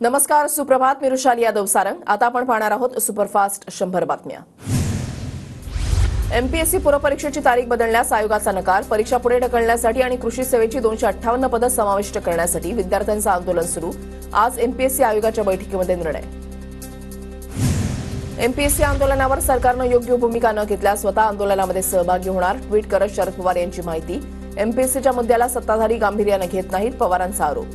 नमस्कार, सुप्रभात. मी रुशाली यादव सारंग. आता आपण पाहणार आहोत सुपरफास्ट 100 बातम्या. एमपीएससी पूर्वपरीक्षेची तारीख बदलण्यास आयोगाचा नकार. परीक्षा पुढे ढकलण्यासाठी आणि कृषी सेवेची 258 पदं समाविष्ट करण्यासाठी विद्यार्थ्यांचं आंदोलन सुरू. आज एमपीएससी आयोगाच्या बैठकीमध्ये निर्णय. एमपीएससी आंदोलनावर सरकारनं योग्य भूमिका न घेतल्यास स्वतः आंदोलनामध्ये सहभागी होणार. ट्विट करत शरद पवार यांची माहिती. एमपीएससीच्या मुद्द्याला सत्ताधारी गांभीर्यानं घेत नाहीत, पवारांचा आरोप.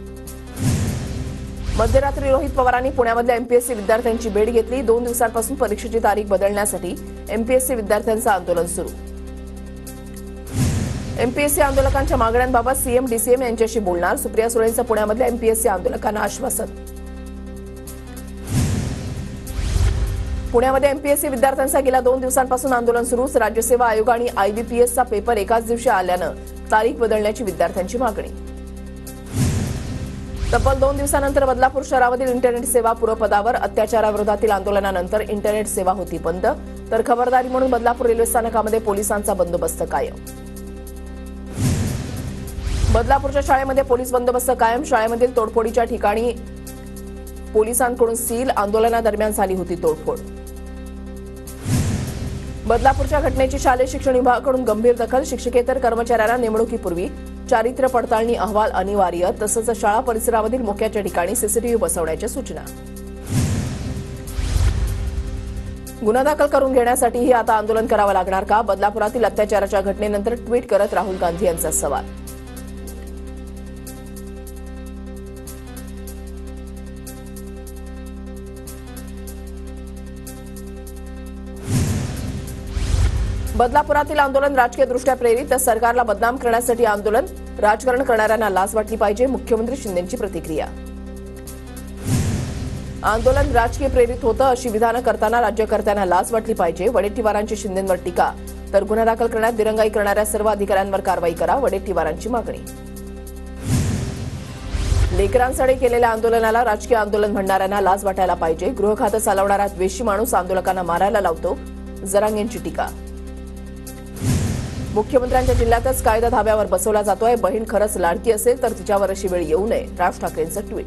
मध्यरात्री रोहित पवारांनी पुण्यामधल्या एमपीएससी विद्यार्थ्यांची भेट घेतली. 2 दिवसांपासून परीक्षेची तारीख बदलण्यासाठी एमपीएससी विद्यार्थ्यांचं आंदोलन सुरू. एमपीएससी आंदोलकांच्या मागण्यांबाबत सीएम डीसीएम यांच्याशी बोलणार. सुप्रिया सुळेंचं पुण्यामधल्या एमपीएससी आंदोलकांना आश्वासन. पुण्यामध्ये एमपीएससी विद्यार्थ्यांचा गेल्या 2 दिवसांपासून आंदोलन सुरूच. राज्यसेवा आयोग आणि आयबीपीएसचा पेपर एकाच दिवशी आल्यानं तारीख बदलण्याची विद्यार्थ्यांची मागणी. तब्बल 2 दिवसानंतर बदलापूर शहरामधील इंटरनेट सेवा पूर्वपदावर. अत्याचाराविरोधातील आंदोलनानंतर इंटरनेट सेवा होती बंद, तर खबरदारी म्हणून बदलापूर रेल्वे स्थानकामध्ये पोलिसांचा बंदोबस्त कायम. बदलापूरच्या शाळेमध्ये पोलीस बंदोबस्त कायम. शाळेमधील तोडफोडीच्या ठिकाणी पोलिसांकडून सील. आंदोलनादरम्यान झाली होती तोडफोड. बदलापूरच्या घटनेची शालेय शिक्षण विभागाकडून गंभीर दखल. शिक्षकेतर कर्मचाऱ्यांना नेमणुकीपूर्वी चारित्र्य पडताळणी अहवाल अनिवार्य. तसंच शाळा परिसरामधील मोक्याच्या ठिकाणी सीसीटीव्ही बसवण्याच्या सूचना. गुन्हा दाखल करून घेण्यासाठीही आता आंदोलन करावं लागणार का? बदलापुरातील अत्याचाराच्या घटनेनंतर ट्विट करत राहुल गांधी यांचा सवाल. बदलापुरातील आंदोलन राजकीयदृष्ट्या प्रेरित, तर सरकारला बदनाम करण्यासाठी आंदोलन. राजकारण करणाऱ्यांना लाज वाटली पाहिजे, मुख्यमंत्री शिंदेंची प्रतिक्रिया. आंदोलन राजकीय प्रेरित होतं अशी विधानं करताना राज्यकर्त्यांना लाज वाटली पाहिजे. वडेट्टीवारांची शिंदेंवर टीका. तर गुन्हा दाखल करण्यात दिरंगाई करणाऱ्या सर्व अधिकाऱ्यांवर कारवाई करा, वडेट्टीवारांची मागणी. लेकरांसाठी केलेल्या आंदोलनाला राजकीय आंदोलन म्हणणाऱ्यांना लाज वाटायला पाहिजे. गृह खातं चालवणारा द्वेषी माणूस आंदोलकांना मारायला लावतो, जरांगेंची टीका. मुख्यमंत्र्यांच्या जिल्ह्यातच कायदा धाब्यावर बसवला जातोय. बहीण खरंच लाडकी असेल तर तिच्यावर अशी वेळ येऊ नये, राज ठाकरेंचं ट्विट.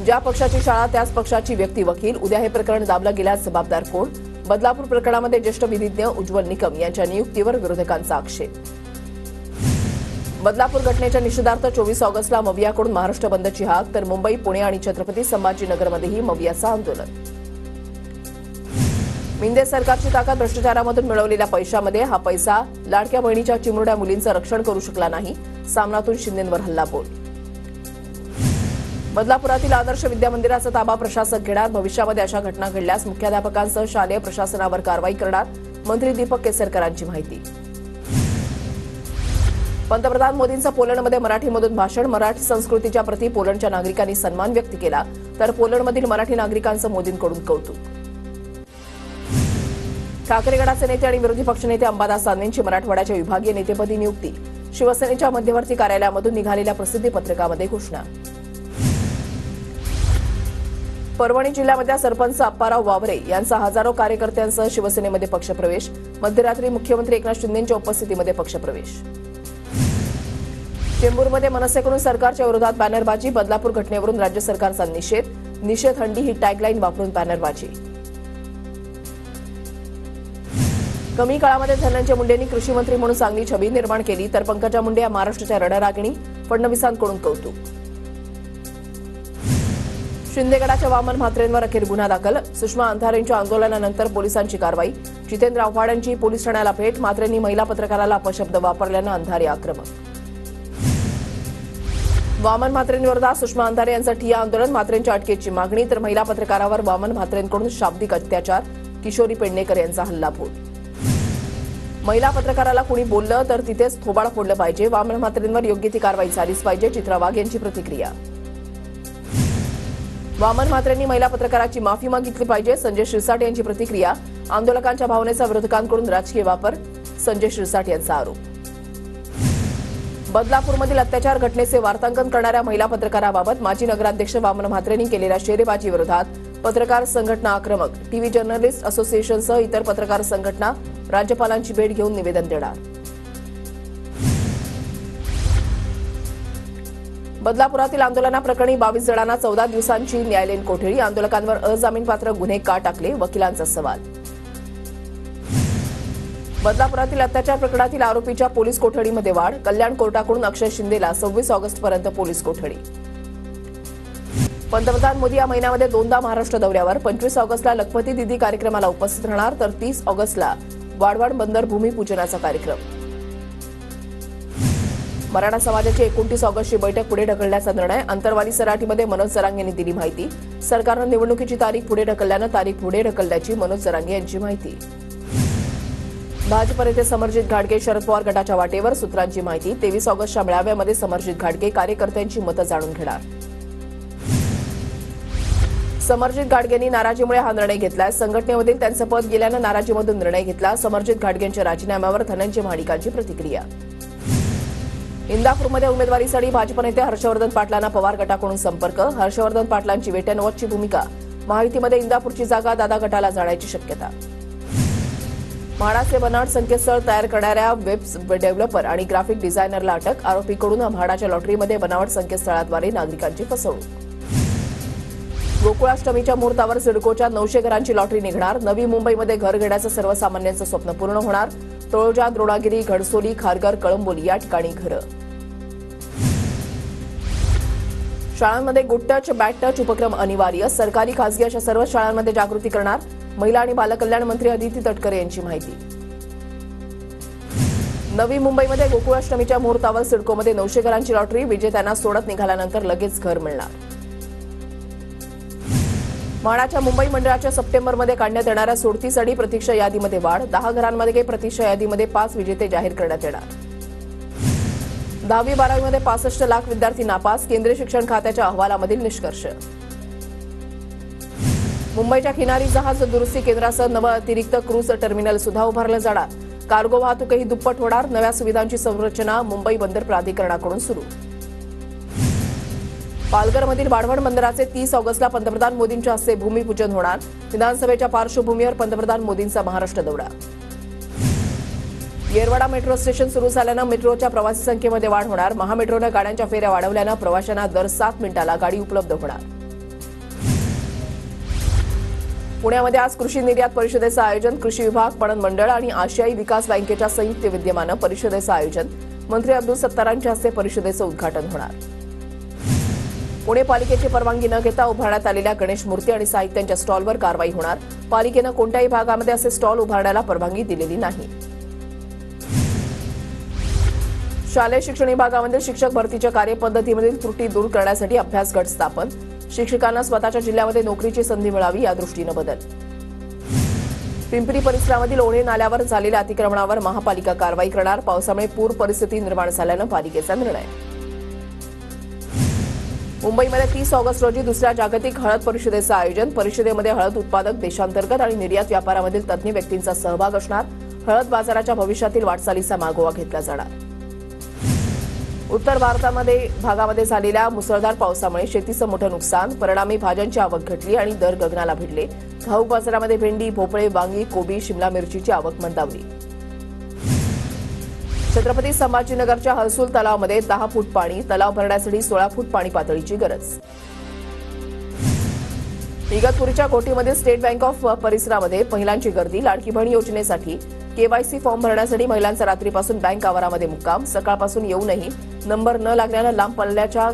ज्या पक्षाची शाळा त्याच पक्षाची व्यक्ती वकील. उद्या हे प्रकरण दाबलं गेल्यास जबाबदार कोण? बदलापूर प्रकरणामध्ये ज्येष्ठ विधिज्ञ उज्ज्वल निकम यांच्या नियुक्तीवर विरोधकांचा आक्षेप. बदलापूर घटनेच्या निषेधार्थ 24 ऑगस्टला मवियाकडून महाराष्ट्र बंदची हाक. तर मुंबई, पुणे आणि छत्रपती संभाजीनगरमध्येही मवियाचं आंदोलन. मिंदे सरकारची ताकद भ्रष्टाचारामधून मिळवलेल्या पैशामध्ये. हा पैसा लाडक्या बहिणीच्या चिमुरड्या मुलींचं रक्षण करू शकला नाही. सामनातून शिंदेंवर हल्लाबोल. बदलापुरातील आदर्श विद्यामंदिराचा ताबा प्रशासक घेणार. भविष्यामध्ये अशा घटना घडल्यास मुख्याध्यापकांसह शालेय प्रशासनावर कारवाई करणार. मंत्री दीपक केसरकरांची माहिती. पंतप्रधान मोदींचं पोलंडमध्ये मराठीमधून भाषण. मराठी संस्कृतीच्या प्रती पोलंडच्या नागरिकांनी सन्मान व्यक्त केला. तर पोलंडमधील मराठी नागरिकांचं मोदींकडून कौतुक. ठाकरे गटाचे नेते आणि विरोधी पक्षनेते अंबादास दानवेंची मराठवाड्याच्या विभागीय नेतेपदी नियुक्ती. शिवसेनेच्या मध्यवर्ती कार्यालयामधून निघालेल्या प्रसिद्धी पत्रकामध्ये घोषणा. परभणी जिल्ह्यामधल्या सरपंच अप्पाराव वावरे यांचा हजारो कार्यकर्त्यांसह शिवसेनेमध्ये पक्षप्रवेश. मध्यरात्री मुख्यमंत्री एकनाथ शिंदेंच्या उपस्थितीमध्ये पक्षप्रवेश. चेंबूरमध्ये मनसेकडून सरकारच्या विरोधात बॅनरबाजी. बदलापूर घटनेवरून राज्य सरकारचा निषेध. निषेध हंडी ही टॅगलाईन वापरून बॅनरबाजी. कमी काळामध्ये धनंजय मुंडेंनी कृषी मंत्री म्हणून चांगली छबी निर्माण केली. तर पंकजा मुंडे या महाराष्ट्राच्या रणरागिणी. फडणवीसांकडून कौतुक. शिंदे गटाच्या वामन म्हात्रेंवर अखेर गुन्हा दाखल. सुषमा अंधारेंच्या आंदोलनानंतर पोलिसांची कारवाई. जितेंद्र आव्हाडांची पोलीस ठाण्याला भेट. म्हात्रेंनी महिला पत्रकाराला अपशब्द वापरल्यानं अंधारे आक्रमक. वामन म्हात्रेंविरोधात सुषमा अंधारे यांचं ठिय्या आंदोलन. म्हात्रेंच्या अटकेची मागणी. तर महिला पत्रकारावर वामन म्हात्रेंकडून शाब्दिक अत्याचार. किशोरी पेडणेकर यांचा हल्लाबोल. महिला पत्रकाराला कुणी बोललं तर तिथेच थोबाड फोडलं पाहिजे. वामन म्हात्रेंवर योग्य ती कारवाई झालीच पाहिजे. चित्रा वाघ यांची प्रतिक्रिया. वामन म्हात्रेंनी महिला पत्रकाराची माफी मागितली पाहिजे. संजय शिरसाट यांची प्रतिक्रिया. आंदोलकांच्या भावनेचा विरोधकांकडून राजकीय वापर. संजय शिरसाट यांचा आरोप. बदलापूरमधील अत्याचार घटनेचे वार्तांकन करणाऱ्या महिला पत्रकाराबाबत माजी नगराध्यक्ष वामन म्हात्रेंनी केलेल्या शेरेबाजी विरोधात पत्रकार संघटना आक्रमक. टीव्ही जर्नलिस्ट असोसिएशनसह इतर पत्रकार संघटना राज्यपालांची भेट घेऊन निवेदन देणार. बदलापुरातील आंदोलनाप्रकरणी 22 जणांना 14 दिवसांची न्यायालयीन कोठडी. आंदोलकांवर अजामीनपात्र गुन्हे का टाकले, वकिलांचा सवाल. बदलापुरातील अत्याचार प्रकरणातील आरोपीच्या पोलीस कोठडीमध्ये वाढ. कल्याण कोर्टाकडून अक्षय शिंदेला 26 ऑगस्टपर्यंत पोलीस कोठडी. पंतप्रधान मोदी या महिन्यामध्ये दोनदा महाराष्ट्र दौऱ्यावर. 25 ऑगस्टला लखपती दिदी कार्यक्रमाला उपस्थित राहणार, तर 30 ऑगस्टला वाढवण बंदर भूमिपूजनाचा कार्यक्रम. मराठा समाजाची 29 ऑगस्टची बैठक पुढे ढकलण्याचा निर्णय. अंतरवाली सराटीमध्ये मनोज जरांगे यांनी दिली माहिती. सरकारनं निवडणुकीची तारीख पुढे ढकलल्यानं तारीख पुढे ढकलल्याची मनोज जरांगे यांची माहिती. भाजप नेते समरजित घाटगे शरद पवार गटाच्या वाटेवर, सूत्रांची माहिती. 23 ऑगस्टच्या मेळाव्यामध्ये समरजित घाटगे कार्यकर्त्यांची मतं जाणून घेणार. समरजित घाटगेंनी नाराजीमुळे हा निर्णय घेतलाय. संघटनेमधील त्यांचं पद गेल्यानं नाराजीमधून निर्णय घेतला. समरजित घाटगेंच्या राजीनाम्यावर धनंजय महाडिकांची प्रतिक्रिया. इंदापूरमध्ये उमेदवारीसाठी भाजप नेते हर्षवर्धन पाटलांना पवार गटाकडून संपर्क. हर्षवर्धन पाटलांची वेट अँड वॉचची भूमिका. माहितीमध्ये इंदापूरची जागा दादा गटाला जाण्याची शक्यता. म्हाडाचे बनावट संकेतस्थळ तयार करणाऱ्या वेब डेव्हलपर आणि ग्राफिक डिझायनरला अटक. आरोपीकडून म्हाडाच्या लॉटरीमध्ये बनावट संकेतस्थळाद्वारे नागरिकांची फसवणूक. गोकुळाष्टमीच्या मुहूर्तावर सिडकोच्या 900 घरांची लॉटरी निघणार. नवी मुंबईमध्ये घर घेण्याचं सर्वसामान्यांचं स्वप्न पूर्ण होणार. तळोजा, द्रोणागिरी, घडसोली, खारघर, कळंबोली या ठिकाणी घरं. शाळांमध्ये गुड टच, बॅड टच उपक्रम अनिवार्य. सरकारी खासगी अशा सर्व शाळांमध्ये जागृती करणार. महिला आणि बालकल्याण मंत्री अदिती तटकरे यांची माहिती. नवी मुंबईमध्ये गोकुळाष्टमीच्या मुहूर्तावर सिडकोमध्ये 900 घरांची लॉटरी. विजेत्यांना सोडत निघाल्यानंतर लगेच घर मिळणार. म्हाडाच्या मुंबई मंडळाच्या सप्टेंबरमध्ये काढण्यात येणाऱ्या सोडतीसाठी प्रतीक्षा यादीमध्ये वाढ. 10 घरांमध्ये प्रतीक्षा यादीमध्ये 5 विजेते जाहीर करण्यात येणार. 10वी-12वीमध्ये 65 लाख विद्यार्थी नापास. केंद्रीय शिक्षण खात्याच्या अहवालामधील निष्कर्ष. मुंबईच्या किनारी जहाज दुरुस्ती केंद्रासह नवं अतिरिक्त क्रूझ टर्मिनल सुद्धा उभारलं जाणार. कार्गो वाहतूकही दुप्पट होणार. नव्या सुविधांची संरचना मुंबई बंदर प्राधिकरणाकडून सुरू. पालघरमधील वाढवण बंदराचे 30 ऑगस्टला पंतप्रधान मोदींच्या हस्ते भूमिपूजन होणार. विधानसभेच्या पार्श्वभूमीवर पंतप्रधान मोदींचा महाराष्ट्र दौरा. येरवडा मेट्रो स्टेशन सुरू झाल्यानं मेट्रोच्या प्रवासी संख्येमध्ये वाढ होणार. महामेट्रोनं गाड्यांच्या फेऱ्या वाढवल्यानं प्रवाशांना दर 7 मिनिटाला गाडी उपलब्ध होणार. पुण्यामध्ये आज कृषी निर्यात परिषदेचं आयोजन. कृषी विभाग, पणन मंडळ आणि आशियाई विकास बँकेच्या संयुक्त विद्यमानं परिषदेचं आयोजन. मंत्री अब्दुल सत्तारांच्या हस्ते परिषदेचं उद्घाटन होणार. पुणे पालिकेची परवानगी न घेता उभारण्यात आलेल्या गणेश मूर्ती आणि साहित्यांच्या स्टॉलवर कारवाई होणार. पालिकेनं कोणत्याही भागामध्ये असे स्टॉल उभारण्याला परवानगी दिलेली नाही. शालेय शिक्षण विभागामध्ये शिक्षक भरतीच्या कार्यपद्धतीमधील त्रुटी दूर करण्यासाठी अभ्यास गट स्थापन. शिक्षकांना स्वतःच्या जिल्ह्यामध्ये नोकरीची संधी मिळावी या दृष्टीनं बदल. पिंपरी परिसरामधील ओढे नाल्यावर झालेल्या अतिक्रमणावर महापालिका कारवाई करणार. पावसामुळे पूर परिस्थिती निर्माण झाल्यानं पालिकेचा निर्णय. मुंबईमध्ये 30 ऑगस्ट रोजी दुसऱ्या जागतिक हळद परिषदेचं आयोजन. परिषदेमध्ये हळद उत्पादक, देशांतर्गत आणि निर्यात व्यापारामधील तज्ज्ञ व्यक्तींचा सहभाग असणार. हळद बाजाराच्या भविष्यातील वाटचालीचा मागोवा घेतला जाणार. उत्तर भागामध्ये झालेल्या मुसळधार पावसामुळे शेतीचं मोठं नुकसान. परिणामी भाज्यांची आवक घटली आणि दर गगनाला भिडले. घाऊक बाजारामध्ये भेंडी, भोपळे, वांगी, कोबी, शिमला मिरचीची आवक मंदावली. छत्रपती संभाजीनगरच्या हर्सुल तलावामध्ये 10 फूट पाणी. तलाव भरण्यासाठी 16 फूट पाणी पातळीची गरज. इगतपुरीच्या कोटीमध्ये स्टेट बँक ऑफ परिसरामध्ये महिलांची गर्दी. लाडकी बहीण योजनेसाठी केवायसी फॉर्म भरण्यासाठी महिलांचा रात्रीपासून बँक आवारामध्ये मुक्काम. सकाळपासून येऊनही नंबर न लागल्यानं लांब पल्ल्याच्या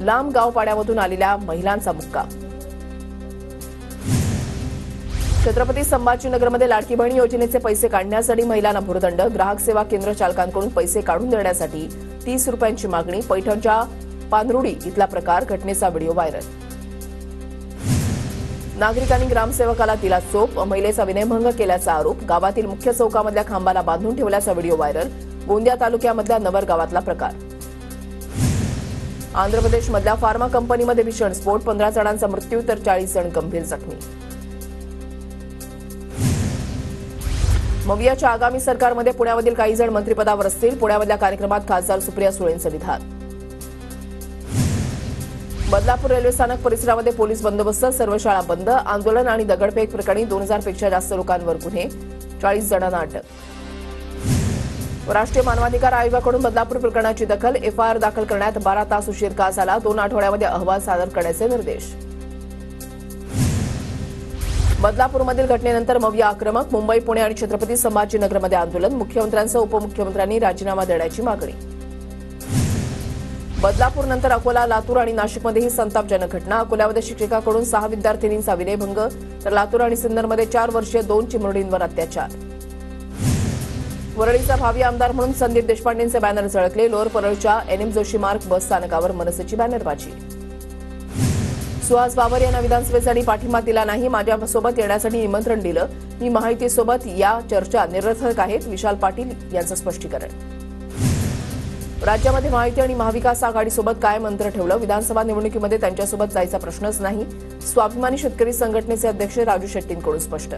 लांब गावपाड्यामधून आलेल्या महिलांचा मुक्काम. छत्रपती संभाजीनगरमध्ये लाडकी बहीण योजनेचे पैसे काढण्यासाठी महिलांना भुर्दंड. ग्राहक सेवा केंद्र चालकांकडून पैसे काढून देण्यासाठी 30 रुपयांची मागणी. पैठणच्या पानरुडी इथला प्रकार. घटनेचा व्हिडिओ व्हायरल. नागरिकांनी ग्रामसेवकाला दिला चोप. महिलेचा विनयभंग केल्याचा आरोप. गावातील मुख्य चौकामधल्या खांबाला बांधून ठेवल्याचा व्हिडिओ व्हायरल. गोंदिया तालुक्यामधल्या नवर गावातला प्रकार. आंध्र प्रदेशमधल्या फार्मा कंपनीमध्ये भीषण स्फोट. 15 जणांचा मृत्यू तर 40 जण गंभीर जखमी. मवियाच्या आगामी सरकारमध्ये पुण्यामधील काही जण मंत्रिपदावर असतील. पुण्यामधल्या कार्यक्रमात खासदार सुप्रिया सुळेंचं विधान. बदलापूर रेल्वे स्थानक परिसरामध्ये पोलीस बंदोबस्त. सर्व शाळा बंद. आंदोलन आणि दगडफेक प्रकरणी 2000 पेक्षा जास्त लोकांवर गुन्हे. 40 जणांना अटक. राष्ट्रीय मानवाधिकार आयोगाकडून बदलापूर प्रकरणाची दखल, एफआयआर दाखल करण्यात 12 तास उशीर का झाला, 2 आठवड्यामध्ये अहवाल सादर करण्याचे निर्देश. बदलापूरमधील घटनेनंतर मविया आक्रमक, मुंबई, पुणे आणि छत्रपती संभाजीनगरमध्ये आंदोलन, मुख्यमंत्र्यांसह उपमुख्यमंत्र्यांनी राजीनामा देण्याची मागणी. बदलापूरनंतर अकोला, लातूर आणि नाशिकमध्येही संतापजनक घटना. अकोल्यामध्ये शिक्षकाकडून 6 विद्यार्थिनींचा विनयभंग, तर लातूर आणि सिन्नरमध्ये 4 वर्षीय 2 चिमुरडींवर अत्याचार. वरळीचा भावी आमदार म्हणून संदीप देशपांडेंचे बॅनर झळकले. लोअर परळच्या एन.एम. जोशी मार्ग बस स्थानकावर मनसेची बॅनरबाजी. सुहास बाबर यांना विधानसभेसाठी पाठिंबा दिला नाही, माझ्यासोबत येण्यासाठी निमंत्रण दिलं, मी महायुतीसोबत, या चर्चा निरर्थक आहेत, विशाल पाटील यांचं स्पष्टीकरण. राज्यामध्ये महायुती आणि महाविकास आघाडीसोबत कायम अंतर ठेवलं, विधानसभा निवडणुकीमध्ये त्यांच्यासोबत जायचा प्रश्नच नाही, स्वाभिमानी शेतकरी संघटनेचे अध्यक्ष राजू शेट्टींकडून स्पष्ट.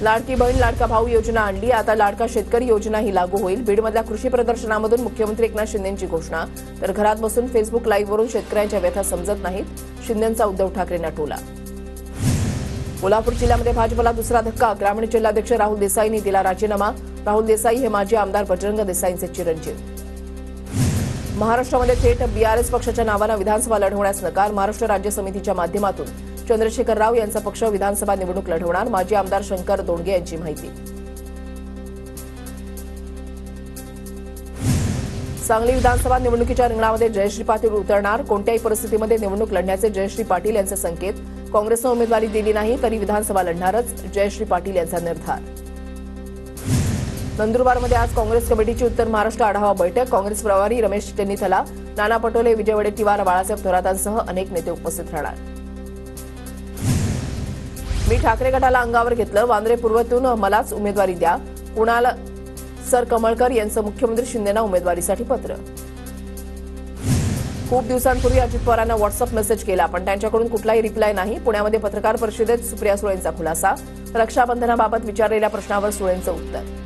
लाडकी बहीण लाडका भाऊ योजना आणली, आता लाडका शेतकरी योजनाही लागू होईल. बीडमधल्या कृषी प्रदर्शनामधून मुख्यमंत्री एकनाथ शिंदेंची घोषणा, तर घरात बसून फेसबुक लाईव्हवरून शेतकऱ्यांच्या व्यथा समजत नाहीत, शिंदेंचा उद्धव ठाकरेंना टोला. कोल्हापूर जिल्ह्यामध्ये भाजपला दुसरा धक्का, ग्रामीण जिल्हाध्यक्ष राहुल देसाईंनी दिला राजीनामा. राहुल देसाई हे माजी आमदार बजरंग देसाईंचे चिरंजीव. महाराष्ट्रामध्ये थेट बीआरएस पक्षाच्या नावानं विधानसभा लढवण्यास नकार, महाराष्ट्र राज्य समितीच्या माध्यमातून चंद्रशेखर राव यांचा पक्ष विधानसभा निवडणूक लढवणार, माजी आमदार शंकर दोंडगे यांची माहिती. सांगली विधानसभा निवडणुकीच्या रिंगणामध्ये जयश्री पाटील उतरणार, कोणत्याही परिस्थितीमध्ये निवडणूक लढण्याचे जयश्री पाटील यांचे संकेत. काँग्रेसनं उमेदवारी दिली नाही तरी विधानसभा लढणारच, जयश्री पाटील यांचा निर्धार. नंदुरबारमध्ये आज काँग्रेस कमिटीची उत्तर महाराष्ट्र आढावा बैठक, काँग्रेस प्रभारी रमेश टेनिथला, नाना पटोले, विजय वडेट्टीवार, बाळासाहेब थोरातांसह अनेक नेते उपस्थित राहणार. मी ठाकरे गटाला अंगावर घेतलं, वांद्रे पूर्वतून मलाच उमेदवारी द्या, कुणाल सर कमळकर यांचं मुख्यमंत्री शिंदेंना उमेदवारीसाठी पत्र. खूप दिवसांपूर्वी अजित पवारांना व्हॉट्सअप मेसेज केला, पण त्यांच्याकडून कुठलाही रिप्लाय नाही. पुण्यामध्ये पत्रकार परिषदेत सुप्रिया सुळेंचा खुलासा, रक्षाबंधनाबाबत विचारलेल्या प्रश्नावर सुळेंचं उत्तर.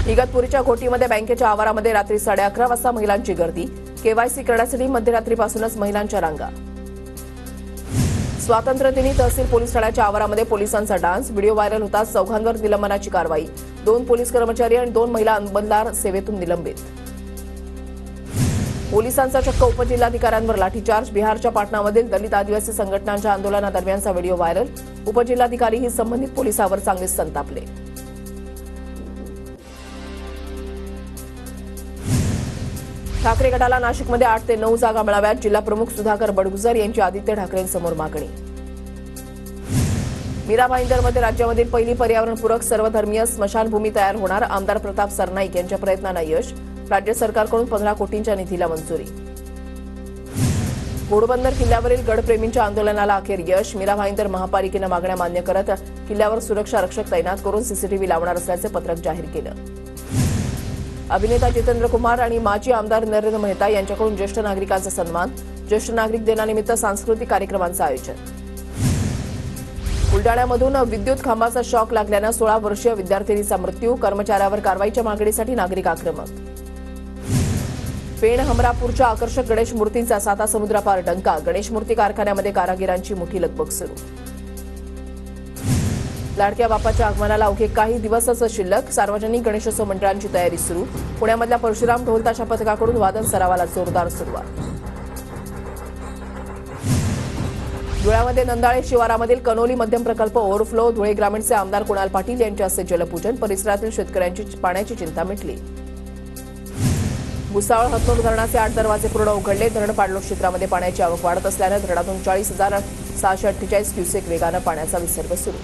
इगतपुरीच्या घोटीमध्ये बँकेच्या आवारामध्ये रात्री 11:30 वाजता महिलांची गर्दी, केवायसी करण्यासाठी मध्यरात्रीपासूनच महिलांच्या रांगा. स्वातंत्र्यदिनी तहसील पोलीस ठाण्याच्या आवारामध्ये पोलिसांचा डान्स, व्हिडिओ व्हायरल होताच चौघांवर निलंबनाची कारवाई, 2 पोलीस कर्मचारी आणि 2 महिला अंमलदार सेवेतून निलंबित. पोलिसांचा चक्क उपजिल्हाधिकाऱ्यांवर लाठीचार्ज, बिहारच्या पाटणामधील दलित आदिवासी संघटनांच्या आंदोलनादरम्यानचा व्हिडिओ व्हायरल, उपजिल्हाधिकारीही संबंधित पोलिसावर चांगलेच संतापले. ठाकरे गटाला नाशिकमध्ये 8 ते 9 जागा मिळाव्यात, जिल्हाप्रमुख सुधाकर बडगुजर यांची आदित्य ठाकरेंसमोर मागणी. मीरा भाईंदरमध्ये राज्यामधील पहिली पर्यावरणपूरक सर्वधर्मीय स्मशानभूमी तयार होणार, आमदार प्रताप सरनाईक यांच्या प्रयत्नांना यश, राज्य सरकारकडून 15 कोटींच्या निधीला मंजुरी. घोडबंदर किल्ल्यावरील गडप्रेमींच्या आंदोलनाला अखेर यश, मीरा भाईंदर महापालिकेनं मागण्या मान्य करत किल्ल्यावर सुरक्षा रक्षक तैनात करून सीसीटीव्ही लावणार असल्याचे पत्रक जाहीर केलं. अभिनेता जितेंद्र कुमार आणि माजी आमदार नरेंद्र मेहता यांच्याकडून ज्येष्ठ नागरिकांचा सन्मान, ज्येष्ठ नागरिक दिनानिमित्त सांस्कृतिक कार्यक्रमांचं आयोजन. बुलडाण्यामधून विद्युत खांबाचा शॉक लागल्यानं 16 वर्षीय विद्यार्थिनीचा मृत्यू, कर्मचाऱ्यावर कारवाईच्या मागणीसाठी नागरिक आक्रमक. पेण हमरापूरच्या आकर्षक गणेश मूर्तींचा सातासमुद्रापार डंका, गणेश मूर्ती कारखान्यामध्ये कारागिरांची मोठी लगबग सुरू. लाडक्या बाप्पाच्या आगमनाला अवघे काही दिवसच शिल्लक, सार्वजनिक गणेशोत्सव मंडळांची तयारी सुरू, पुण्यामधल्या परशुराम ढोल ताशा पथकाकडून वादन सरावाला जोरदार सुरुवात. धुळ्यामध्ये नंदाळे शिवारामधील कनोली मध्यम प्रकल्प ओव्हरफ्लो, धुळे ग्रामीणचे आमदार कुणाल पाटील यांच्या हस्ते जलपूजन, परिसरातील शेतकऱ्यांची पाण्याची चिंता मिटली. भुसावळ हतनूर धरणाचे 8 दरवाजे पूर्ण उघडले, धरण पाणलोट क्षेत्रामध्ये पाण्याची आवक वाढत असल्यानं धरणातून 40,648 क्युसेक वेगानं पाण्याचा विसर्ग सुरू.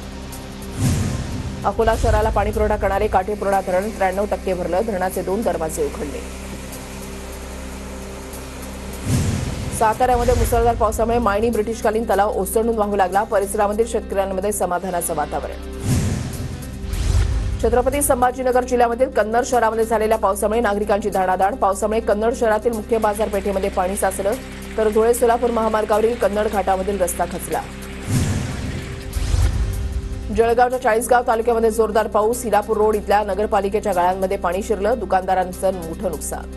अकोला शहराला पाणीपुरवठा करणारे काटेपूर्णा धरण 93% भरलं, धरणाचे 2 दरवाजे उघडले. साताऱ्यामध्ये मुसळधार पावसामुळे मायणी ब्रिटिशकालीन तलाव ओसंडून वाहू लागला, परिसरामधील शेतकऱ्यांमध्ये समाधानाचं वातावरण. छत्रपती संभाजीनगर जिल्ह्यामधील कन्नड शहरामध्ये झालेल्या पावसामुळे नागरिकांची धाडाधाड, पावसामुळे कन्नड शहरातील मुख्य बाजारपेठेमध्ये पाणी साचलं, तर धुळे सोलापूर महामार्गावरील कन्नड घाटामधील रस्ता खचला. जळगावच्या 40गाव तालुक्यामध्ये जोरदार पाऊस, हिरापूर रोड इथल्या नगरपालिकेच्या गाळ्यांमध्ये पाणी शिरलं, दुकानदारांचं मोठं नुकसान.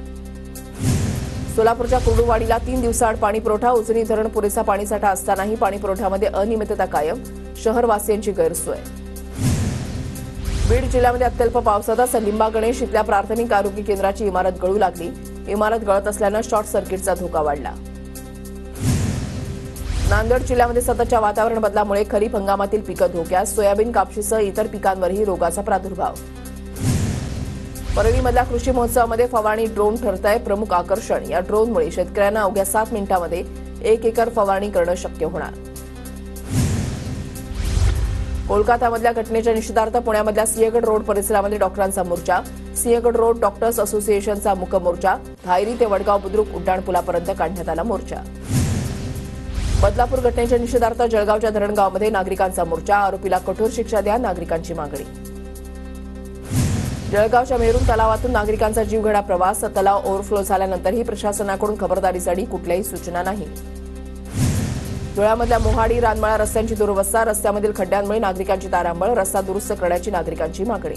सोलापूरच्या कुर्डुवाडीला 3 दिवसाआड पाणीपुरवठा, उजनी धरण पुरेसा पाणीसाठा असतानाही पाणीपुरवठ्यामध्ये अनियमितता कायम, शहरवासियांची गैरसोय. बीड जिल्ह्यामध्ये अत्यल्प पावसाचा सलिंबा गणेश इथल्या प्राथमिक आरोग्य केंद्राची इमारत गळू लागली. इमारत गळत असल्यानं शॉर्ट सर्किटचा धोका वाढला. नांदेड जिल्ह्यामध्ये सततच्या वातावरण बदलामुळे खरीप हंगामातील पिकं धोक्यात. सोयाबीन, कापशीसह इतर पिकांवरही रोगाचा प्रादुर्भाव. परळीमधल्या कृषी महोत्सवामध्ये फवारणी ड्रोन ठरतंय प्रमुख आकर्षण. या ड्रोनमुळे शेतकऱ्यांना अवघ्या 7 मिनिटांमध्ये 1 एकर फवारणी करणं शक्य होणार. कोलकातामधल्या घटनेच्या निषेधार्थ पुण्यामधल्या सिंहगड रोड परिसरामध्ये डॉक्टरांचा मोर्चा. सिंहगड रोड डॉक्टर्स असोसिएशनचा मुक मोर्चा. धायरी ते वडगाव बुद्रुक उड्डाणपुलापर्यंत काढण्यात आला मोर्चा. बदलापूर घटनेच्या निषेधार्थ जळगावच्या धरणगावमध्ये नागरिकांचा मोर्चा. आरोपीला कठोर शिक्षा द्या, नागरिकांची मागणी. जळगावच्या मेरून तलावातून नागरिकांचा जीवघेडा प्रवास. तलाव ओव्हरफ्लो झाल्यानंतरही प्रशासनाकडून खबरदारीसाठी कुठल्याही सूचना नाही. धुळ्यामधल्या मोहाडी रानमाळा रस्त्यांची दुरवस्था. रस्त्यामधील खड्ड्यांमुळे नागरिकांची तारांबळ. रस्ता दुरुस्त करण्याची नागरिकांची मागणी.